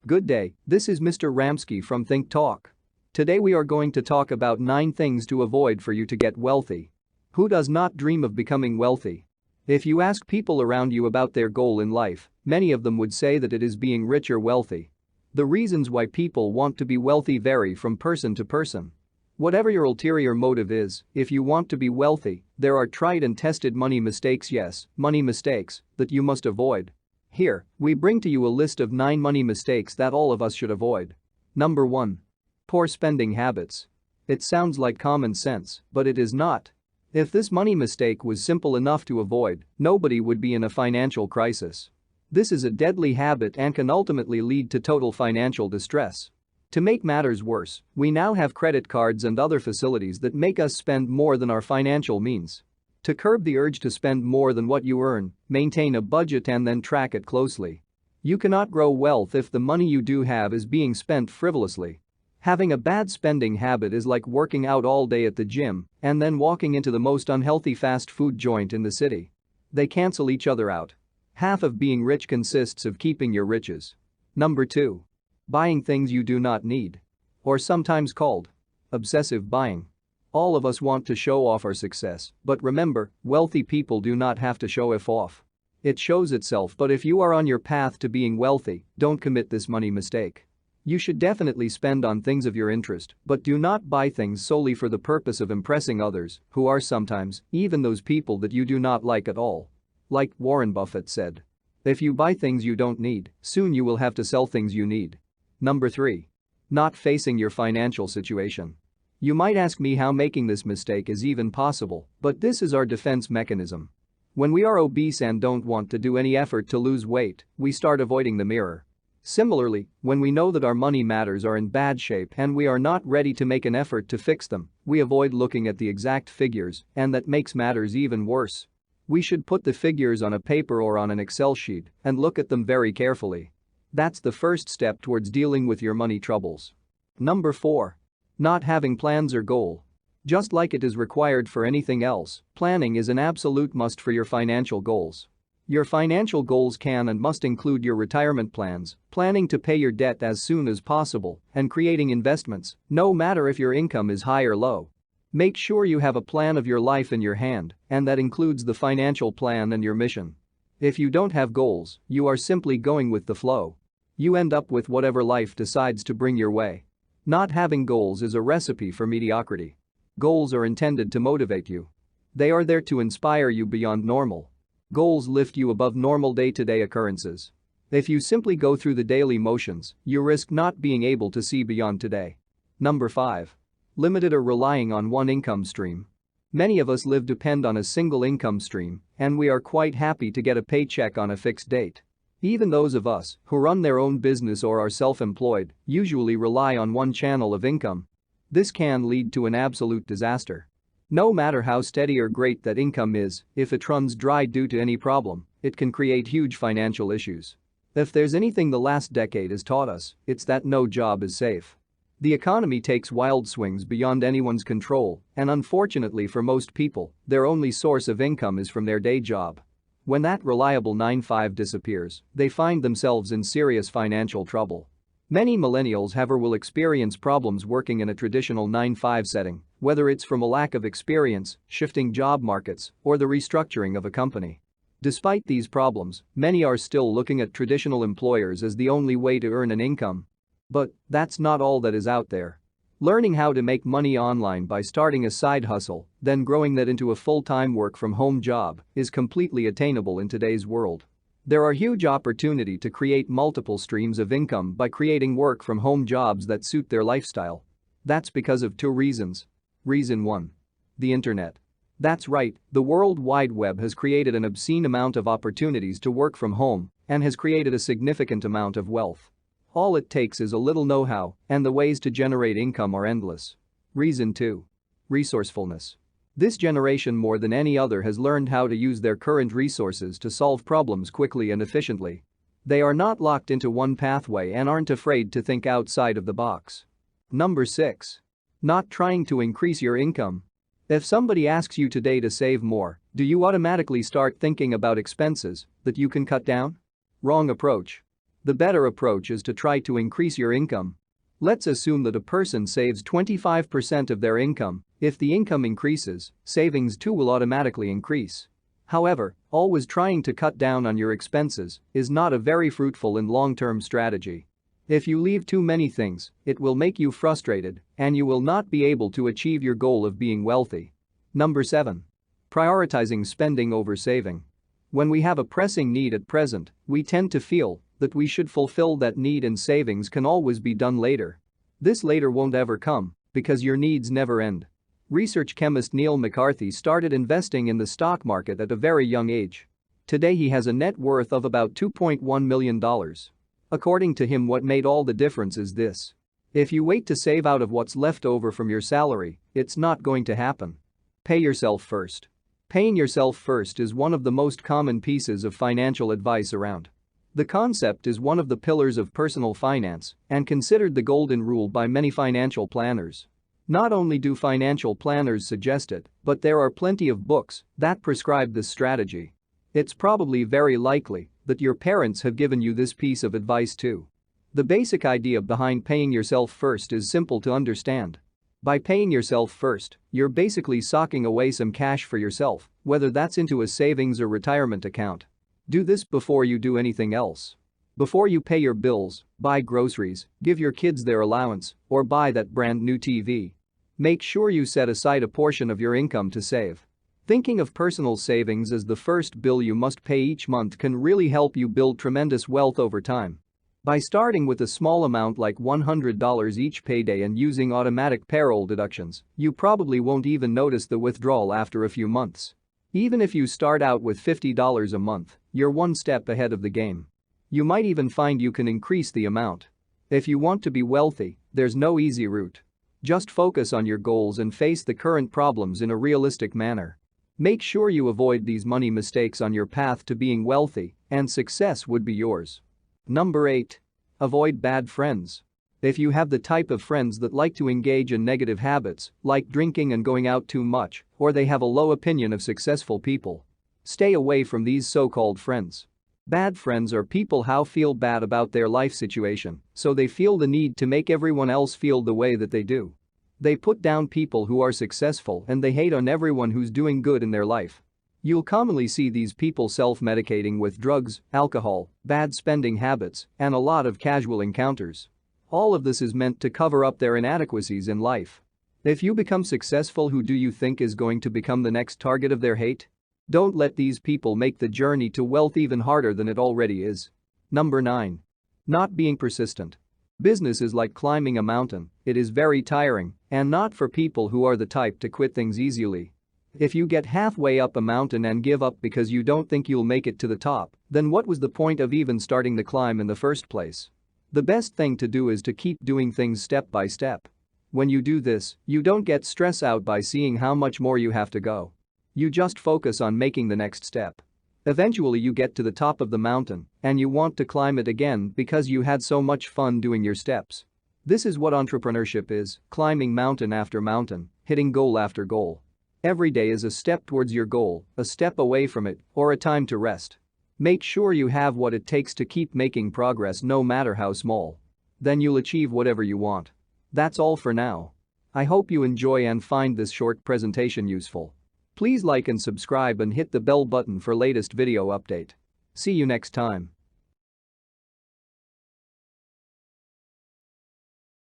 Good day, this is Mr. Ramsky from Think Talk. Today we are going to talk about 9 things to avoid for you to get wealthy. Who does not dream of becoming wealthy? If you ask people around you about their goal in life, many of them would say that it is being rich or wealthy. The reasons why people want to be wealthy vary from person to person. Whatever your ulterior motive is, if you want to be wealthy, there are tried and tested money mistakes, yes, money mistakes, that you must avoid. Here, we bring to you a list of 9 money mistakes that all of us should avoid. Number 1. Poor spending habits. It sounds like common sense, but it is not. If this money mistake was simple enough to avoid, nobody would be in a financial crisis. This is a deadly habit and can ultimately lead to total financial distress. To make matters worse, we now have credit cards and other facilities that make us spend more than our financial means. To curb the urge to spend more than what you earn, maintain a budget and then track it closely. You cannot grow wealth if the money you do have is being spent frivolously. Having a bad spending habit is like working out all day at the gym and then walking into the most unhealthy fast food joint in the city. They cancel each other out. Half of being rich consists of keeping your riches. Number 2. Buying things you do not need. Or sometimes called obsessive buying. All of us want to show off our success, but remember, wealthy people do not have to show it off. It shows itself, but if you are on your path to being wealthy, don't commit this money mistake. You should definitely spend on things of your interest, but do not buy things solely for the purpose of impressing others, who are sometimes even those people that you do not like at all. Like Warren Buffett said, if you buy things you don't need, soon you will have to sell things you need. Number 3. Not facing your financial situation. You might ask me how making this mistake is even possible, but this is our defense mechanism. When we are obese and don't want to do any effort to lose weight, we start avoiding the mirror. Similarly, when we know that our money matters are in bad shape and we are not ready to make an effort to fix them, we avoid looking at the exact figures, and that makes matters even worse. We should put the figures on a paper or on an Excel sheet and look at them very carefully. That's the first step towards dealing with your money troubles. Number 4. Not having plans or goal. Just like it is required for anything else, planning is an absolute must for your financial goals. Your financial goals can and must include your retirement plans, planning to pay your debt as soon as possible, and creating investments, no matter if your income is high or low. Make sure you have a plan of your life in your hand, and that includes the financial plan and your mission. If you don't have goals, you are simply going with the flow. You end up with whatever life decides to bring your way. Not having goals is a recipe for mediocrity. Goals are intended to motivate you. They are there to inspire you beyond normal. Goals lift you above normal day-to-day occurrences. If you simply go through the daily motions, you risk not being able to see beyond today. Number 5. Limited or relying on one income stream. Many of us depend on a single income stream, and we are quite happy to get a paycheck on a fixed date. Even those of us who run their own business or are self-employed usually rely on one channel of income. This can lead to an absolute disaster. No matter how steady or great that income is, if it runs dry due to any problem, it can create huge financial issues. If there's anything the last decade has taught us, it's that no job is safe. The economy takes wild swings beyond anyone's control, and unfortunately for most people, their only source of income is from their day job. When that reliable 9-to-5 disappears, they find themselves in serious financial trouble. Many millennials have or will experience problems working in a traditional 9-to-5 setting, whether it's from a lack of experience, shifting job markets, or the restructuring of a company. Despite these problems, many are still looking at traditional employers as the only way to earn an income. But that's not all that is out there. Learning how to make money online by starting a side hustle, then growing that into a full-time work-from-home job, is completely attainable in today's world. There are huge opportunity to create multiple streams of income by creating work-from-home jobs that suit their lifestyle. That's because of 2 reasons. Reason 1. The internet. That's right, the World Wide Web has created an obscene amount of opportunities to work from home and has created a significant amount of wealth. All it takes is a little know-how, and the ways to generate income are endless. Reason 2. Resourcefulness. This generation more than any other has learned how to use their current resources to solve problems quickly and efficiently. They are not locked into one pathway and aren't afraid to think outside of the box. Number 6. Not trying to increase your income. If somebody asks you today to save more, do you automatically start thinking about expenses that you can cut down? Wrong approach. The better approach is to try to increase your income. Let's assume that a person saves 25% of their income. If the income increases, savings too will automatically increase. However, always trying to cut down on your expenses is not a very fruitful and long-term strategy. If you leave too many things, it will make you frustrated and you will not be able to achieve your goal of being wealthy. Number 7. Prioritizing spending over saving. When we have a pressing need at present, we tend to feel that we should fulfill that need and savings can always be done later. This later won't ever come because your needs never end. Research chemist Neil McCarthy started investing in the stock market at a very young age. Today he has a net worth of about $2.1 million. According to him, what made all the difference is this. If you wait to save out of what's left over from your salary, it's not going to happen. Pay yourself first. Paying yourself first is one of the most common pieces of financial advice around. The concept is one of the pillars of personal finance and considered the golden rule by many financial planners. Not only do financial planners suggest it, but there are plenty of books that prescribe this strategy. It's probably very likely that your parents have given you this piece of advice too. The basic idea behind paying yourself first is simple to understand. By paying yourself first, you're basically socking away some cash for yourself, whether that's into a savings or retirement account. Do this before you do anything else. Before you pay your bills, buy groceries, give your kids their allowance, or buy that brand new TV. Make sure you set aside a portion of your income to save. Thinking of personal savings as the first bill you must pay each month can really help you build tremendous wealth over time. By starting with a small amount like $100 each payday and using automatic payroll deductions, you probably won't even notice the withdrawal after a few months. Even if you start out with $50 a month, you're one step ahead of the game. You might even find you can increase the amount. If you want to be wealthy, there's no easy route. Just focus on your goals and face the current problems in a realistic manner. Make sure you avoid these money mistakes on your path to being wealthy, and success would be yours. Number 8. Avoid bad friends. If you have the type of friends that like to engage in negative habits, like drinking and going out too much, or they have a low opinion of successful people, stay away from these so-called friends. Bad friends are people who feel bad about their life situation, so they feel the need to make everyone else feel the way that they do. They put down people who are successful and they hate on everyone who's doing good in their life. You'll commonly see these people self-medicating with drugs, alcohol, bad spending habits, and a lot of casual encounters. All of this is meant to cover up their inadequacies in life. If you become successful, who do you think is going to become the next target of their hate? Don't let these people make the journey to wealth even harder than it already is. Number 9. Not being persistent. Business is like climbing a mountain, it is very tiring and not for people who are the type to quit things easily. If you get halfway up a mountain and give up because you don't think you'll make it to the top, then what was the point of even starting the climb in the first place? The best thing to do is to keep doing things step by step. When you do this, you don't get stressed out by seeing how much more you have to go. You just focus on making the next step. Eventually you get to the top of the mountain and you want to climb it again because you had so much fun doing your steps. This is what entrepreneurship is, climbing mountain after mountain, hitting goal after goal. Every day is a step towards your goal, a step away from it, or a time to rest. Make sure you have what it takes to keep making progress no matter how small. Then you'll achieve whatever you want. That's all for now. I hope you enjoy and find this short presentation useful. Please like and subscribe and hit the bell button for latest video update. See you next time.